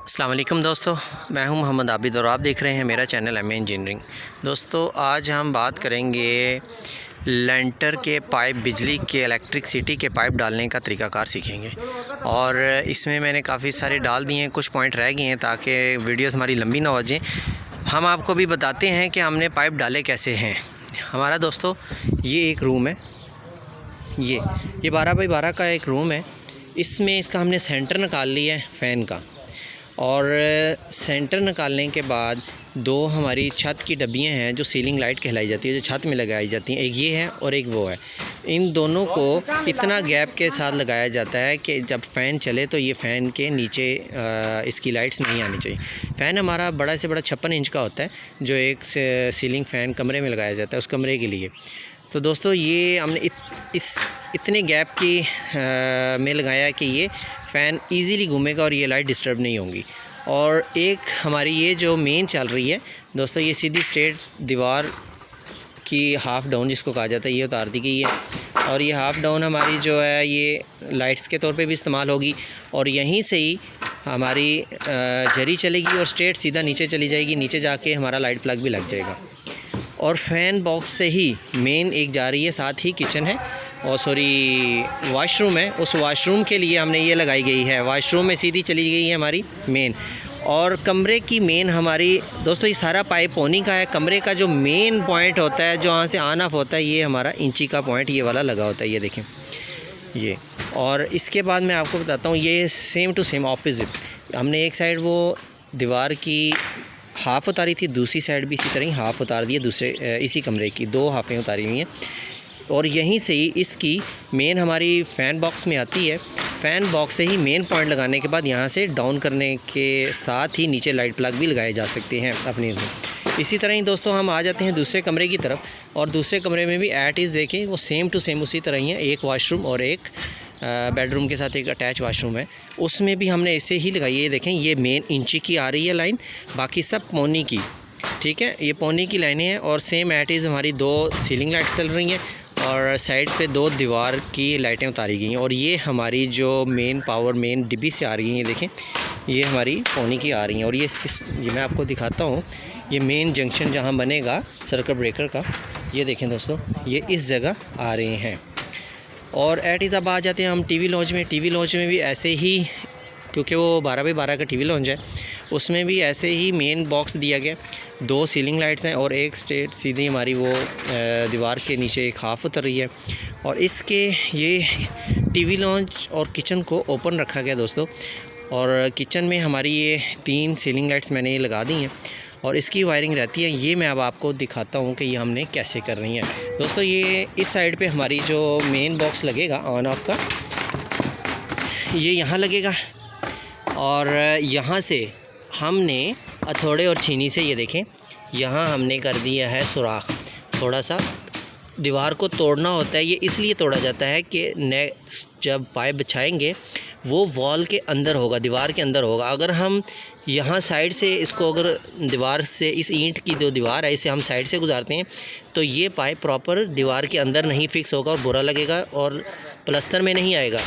अस्सलाम वालेकुम दोस्तों, मैं हूं मोहम्मद आबिद और आप देख रहे हैं मेरा चैनल एम इंजीनियरिंग। दोस्तों आज हम बात करेंगे लेंटर के पाइप, बिजली के इलेक्ट्रिसिटी के पाइप डालने का तरीक़ाकार सीखेंगे। और इसमें मैंने काफ़ी सारे डाल दिए हैं, कुछ पॉइंट रह गए हैं ताकि वीडियोस हमारी लंबी ना हो जाए। हम आपको भी बताते हैं कि हमने पाइप डाले कैसे हैं। हमारा दोस्तों ये एक रूम है, ये 12 बाई 12 का एक रूम है। इसमें इसका हमने सेंटर निकाल लिया है फ़ैन का, और सेंटर निकालने के बाद दो हमारी छत की डब्बियाँ हैं जो सीलिंग लाइट कहलाई जाती है, जो छत में लगाई जाती हैं। एक ये है और एक वो है। इन दोनों को इतना गैप के साथ लगाया जाता है कि जब फ़ैन चले तो ये फ़ैन के नीचे इसकी लाइट्स नहीं आनी चाहिए। फ़ैन हमारा बड़ा से बड़ा 56 इंच का होता है, जो एक सीलिंग फ़ैन कमरे में लगाया जाता है उस कमरे के लिए। तो दोस्तों ये हमने इतने गैप की में लगाया कि ये फ़ैन इजीली घूमेगा और ये लाइट डिस्टर्ब नहीं होंगी। और एक हमारी ये जो मेन चल रही है दोस्तों, ये सीधी स्ट्रेट दीवार की हाफ़ डाउन जिसको कहा जाता है, ये उतार दी गई है। और ये हाफ़ डाउन हमारी जो है ये लाइट्स के तौर पे भी इस्तेमाल होगी, और यहीं से ही हमारी जरी चलेगी और स्ट्रेट सीधा नीचे चली जाएगी। नीचे जाके हमारा लाइट प्लग भी लग जाएगा। और फ़ैन बॉक्स से ही मेन एक जा रही है, साथ ही किचन है और वॉशरूम है। उस वॉशरूम के लिए हमने ये लगाई गई है। वॉशरूम में सीधी चली गई है हमारी मेन। और कमरे की मेन हमारी दोस्तों ये सारा पाइप पोनी का है। कमरे का जो मेन पॉइंट होता है, जो वहाँ से ऑन ऑफ होता है, ये हमारा इंची का पॉइंट ये वाला लगा होता है, ये देखें ये। और इसके बाद मैं आपको बताता हूँ, ये सेम टू सेम ऑपोजिट हमने एक साइड वो दीवार की हाफ़ उतारी थी, दूसरी साइड भी इसी तरह ही हाफ़ उतार दी है। दूसरे इसी कमरे की दो हाफ़ें उतारी हुई हैं। और यहीं से ही इसकी मेन हमारी फ़ैन बॉक्स में आती है। फ़ैन बॉक्स से ही मेन पॉइंट लगाने के बाद यहाँ से डाउन करने के साथ ही नीचे लाइट प्लग भी लगाए जा सकते हैं अपने में। इसी तरह ही दोस्तों हम आ जाते हैं दूसरे कमरे की तरफ, और दूसरे कमरे में भी एट इज़ देखें वो सेम टू सेम उसी तरह ही है। एक वाशरूम और एक बेडरूम के साथ एक अटैच वाशरूम है, उसमें भी हमने ऐसे ही लगाई है। ये देखें ये मेन इंची की आ रही है लाइन, बाकी सब पौनी की, ठीक है, ये पौनी की लाइनें हैं। और सेम एट इज़ हमारी दो सीलिंग लाइट्स चल रही हैं और साइड पे दो दीवार की लाइटें उतारी गई हैं। और ये हमारी जो मेन पावर मेन डिब्बी से आ रही हैं, ये देखें ये हमारी पौनी की आ रही हैं। और ये मैं आपको दिखाता हूँ, ये मेन जंक्शन जहाँ बनेगा सर्किट ब्रेकर का, ये देखें दोस्तों ये इस जगह आ रहे हैं। और एट इज़ अब आ जाते हैं हम टीवी लॉन्च में। टीवी लॉन्च में भी ऐसे ही, क्योंकि वो 12 बाई 12 का टीवी लॉन्च है, उसमें भी ऐसे ही मेन बॉक्स दिया गया। दो सीलिंग लाइट्स हैं और एक स्ट्रेट सीधी हमारी वो दीवार के नीचे एक हाफ़ उतर रही है। और इसके ये टीवी लॉन्च और किचन को ओपन रखा गया दोस्तों। और किचन में हमारी ये 3 सीलिंग लाइट्स मैंने ये लगा दी हैं और इसकी वायरिंग रहती है। ये मैं अब आपको दिखाता हूँ कि ये हमने कैसे कर रही हैं दोस्तों। ये इस साइड पे हमारी जो मेन बॉक्स लगेगा ऑन ऑफ का, ये यहाँ लगेगा। और यहाँ से हमने हथौड़े और छीनी से, ये देखें यहाँ हमने कर दिया है सुराख। थोड़ा सा दीवार को तोड़ना होता है, ये इसलिए तोड़ा जाता है कि जब पाइप बिछाएंगे वो वॉल के अंदर होगा, दीवार के अंदर होगा। अगर हम यहाँ साइड से इसको, अगर दीवार से इस ईंट की जो दीवार है इसे हम साइड से गुजारते हैं तो ये पाइप प्रॉपर दीवार के अंदर नहीं फिक्स होगा और बुरा लगेगा, और प्लस्तर में नहीं आएगा,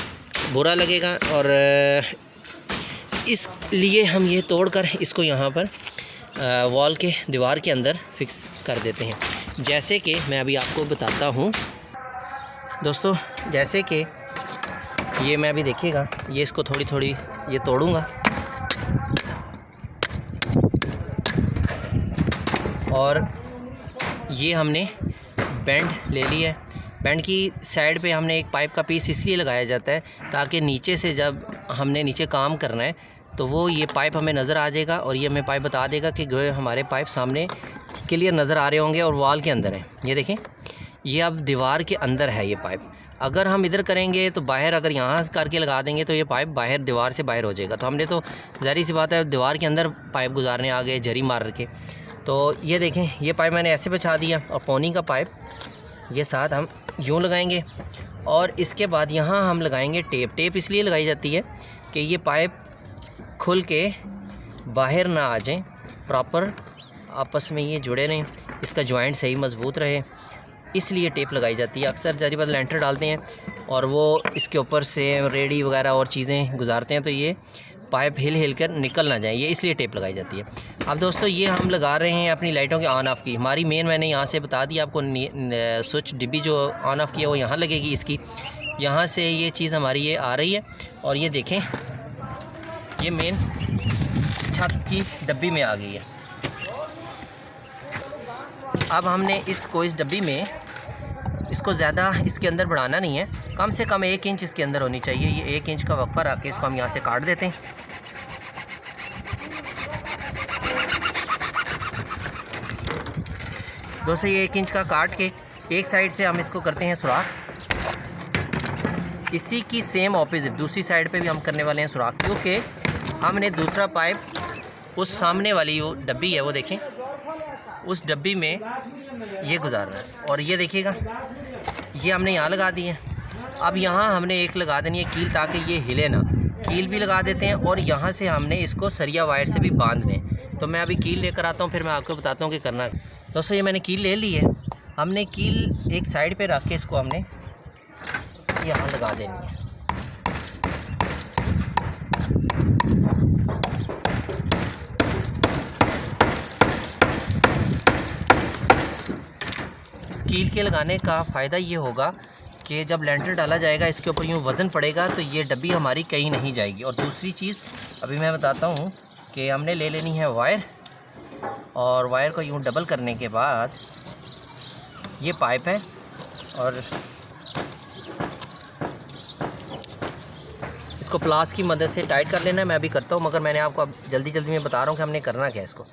बुरा लगेगा। और इसलिए हम ये तोड़कर इसको यहाँ पर वॉल के दीवार के अंदर फिक्स कर देते हैं। जैसे कि मैं अभी आपको बताता हूँ दोस्तों, जैसे कि ये मैं अभी देखिएगा, ये इसको थोड़ी थोड़ी ये तोड़ूंगा और ये हमने बेंड ले लिया है। बेंड की साइड पे हमने एक पाइप का पीस इसलिए लगाया जाता है ताकि नीचे से जब हमने नीचे काम करना है तो वो ये पाइप हमें नज़र आ जाएगा, और ये हमें पाइप बता देगा कि जो हमारे पाइप सामने क्लियर नज़र आ रहे होंगे और वॉल के अंदर है। ये देखें ये अब दीवार के अंदर है ये पाइप। अगर हम इधर करेंगे तो बाहर, अगर यहाँ करके लगा देंगे तो ये पाइप बाहर दीवार से बाहर हो जाएगा। तो हमने तो ज़ाहिर सी बात है दीवार के अंदर पाइप गुजारने आ गए जरी मार के। तो ये देखें ये पाइप मैंने ऐसे बिछा दिया, और पौनी का पाइप ये साथ हम यूँ लगाएंगे। और इसके बाद यहाँ हम लगाएंगे टेप। टेप इसलिए लगाई जाती है कि ये पाइप खुल के बाहर ना आ जाएं, प्रॉपर आपस में ये जुड़े रहें, इसका जॉइंट सही मज़बूत रहे, इसलिए टेप लगाई जाती है। अक्सर जरी बात लेंटर डालते हैं और वो इसके ऊपर से रेडी वगैरह और चीज़ें गुजारते हैं, तो ये पाइप हिल कर निकल ना जाए, ये इसलिए टेप लगाई जाती है। अब दोस्तों ये हम लगा रहे हैं अपनी लाइटों के ऑन ऑफ़ की। हमारी मेन मैंने यहाँ से बता दिया आपको, स्विच डिब्बी जो ऑन ऑफ़ की है वो यहाँ लगेगी इसकी। यहाँ से ये चीज़ हमारी ये आ रही है और ये देखें ये मेन छत की डब्बी में आ गई है। अब हमने इसको इस डब्बी में इसको ज़्यादा इसके अंदर बढ़ाना नहीं है, कम से कम 1 इंच इसके अंदर होनी चाहिए। ये 1 इंच का वक्फा रख के इसको हम यहाँ से काट देते हैं। दोस्तों ये 1 इंच का काट के एक साइड से हम इसको करते हैं सुराख, इसी की सेम ऑपोजिट दूसरी साइड पे भी हम करने वाले हैं सुराख, क्योंकि हमने दूसरा पाइप उस सामने वाली वो डब्बी है वो देखें उस डब्बी में ये गुजारना है। और ये देखिएगा ये हमने यहाँ लगा दी है। अब यहाँ हमने एक लगा देनी है कील, ताकि ये हिले ना, कील भी लगा देते हैं और यहाँ से हमने इसको सरिया वायर से भी बांध लें। तो मैं अभी कील लेकर आता हूँ, फिर मैं आपको बताता हूँ कि करना है। दोस्तों ये मैंने कील ले ली है। हमने कील एक साइड पे रख के इसको हमने यहाँ लगा देनी है। इस कील के लगाने का फ़ायदा ये होगा कि जब लेंटर डाला जाएगा इसके ऊपर यूँ वज़न पड़ेगा तो ये डब्बी हमारी कहीं नहीं जाएगी। और दूसरी चीज़ अभी मैं बताता हूँ कि हमने ले लेनी है वायर, और वायर को यूँ डबल करने के बाद ये पाइप है और इसको प्लास की मदद से टाइट कर लेना है। मैं अभी करता हूँ, मगर मैंने आपको अब जल्दी में बता रहा हूँ कि हमने करना क्या है इसको।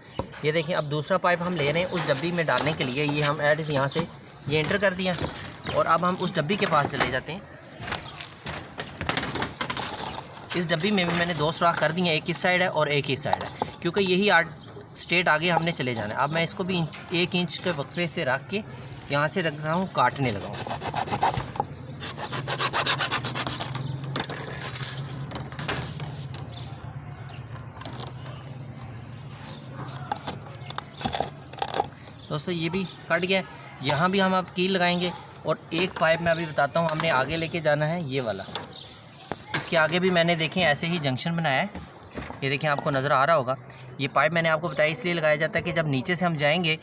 ये देखें अब दूसरा पाइप हम ले रहे हैं उस डब्बी में डालने के लिए। ये हम ऐड यहाँ से ये एंटर कर दिया और अब हम उस डब्बी के पास चले जाते हैं। इस डब्बी में भी मैंने 2 सुराख कर दिए हैं, एक इस साइड है और एक इस साइड है, क्योंकि यही स्ट्रेट आगे हमने चले जाना है। अब मैं इसको भी 1 इंच के वक्फे से रख के यहाँ से रख रहा हूँ, काटने लगा हूँ। दोस्तों ये भी कट गया, यहाँ भी हम अब कील लगाएंगे। और एक पाइप मैं अभी बताता हूँ हमने आगे लेके जाना है, ये वाला। इसके आगे भी मैंने देखें ऐसे ही जंक्शन बनाया है, ये देखें आपको नज़र आ रहा होगा। ये पाइप मैंने आपको बताया इसलिए लगाया जाता है कि जब नीचे से हम जाएंगे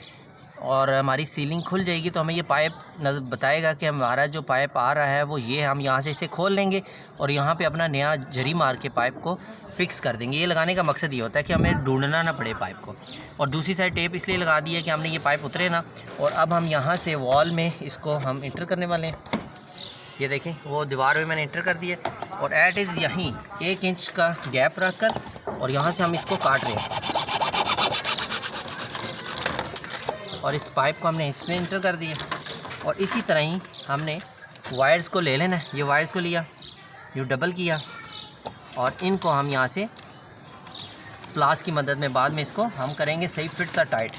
और हमारी सीलिंग खुल जाएगी तो हमें ये पाइप बताएगा कि हमारा जो पाइप आ रहा है वो ये, हम यहाँ से इसे खोल लेंगे और यहाँ पे अपना नया जरी मार के पाइप को फिक्स कर देंगे। ये लगाने का मकसद ये होता है कि हमें ढूंढना ना पड़े पाइप को। और दूसरी साइड टेप इसलिए लगा दी है कि हमने ये पाइप उतरे ना। और अब हम यहाँ से वॉल में इसको हम इंटर करने वाले हैं। ये देखें वो दीवार में मैंने इंटर कर दिया और एट इज़ यहीं 1 इंच का गैप रख कर और यहाँ से हम इसको काट रहे हैं और इस पाइप को हमने इसमें इंटर कर दिया। और इसी तरह ही हमने वायर्स को ले लेना है। ये वायर्स को लिया, यूँ डबल किया और इनको हम यहाँ से प्लास की मदद में बाद में इसको हम करेंगे सही फिट सा टाइट।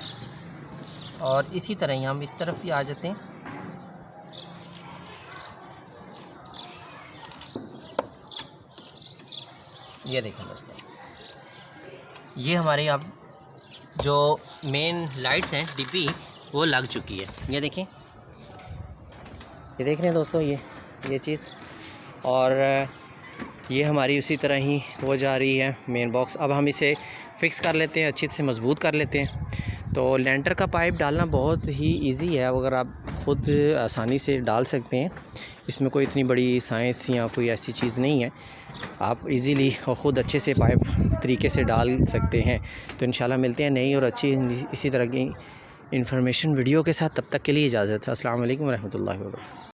और इसी तरह ही हम इस तरफ ही आ जाते हैं। ये देखें दोस्तों, ये हमारे अब जो मेन लाइट्स हैं डिब्बी वो लग चुकी है। ये देखें, ये देख रहे हैं दोस्तों ये चीज़। और ये हमारी उसी तरह ही वो जा रही है मेन बॉक्स। अब हम इसे फ़िक्स कर लेते हैं, अच्छे से मज़बूत कर लेते हैं। तो लेंटर का पाइप डालना बहुत ही इजी है, अगर आप ख़ुद आसानी से डाल सकते हैं। इसमें कोई इतनी बड़ी साइंस या कोई ऐसी चीज़ नहीं है, आप इजीली और ख़ुद अच्छे से पाइप तरीके से डाल सकते हैं। तो इंशाल्लाह मिलते हैं नई और अच्छी इसी तरह की इन्फॉर्मेशन वीडियो के साथ। तब तक के लिए इजाज़त है। अस्सलाम वालेकुम रहमतुल्लाहि व बरकातहू।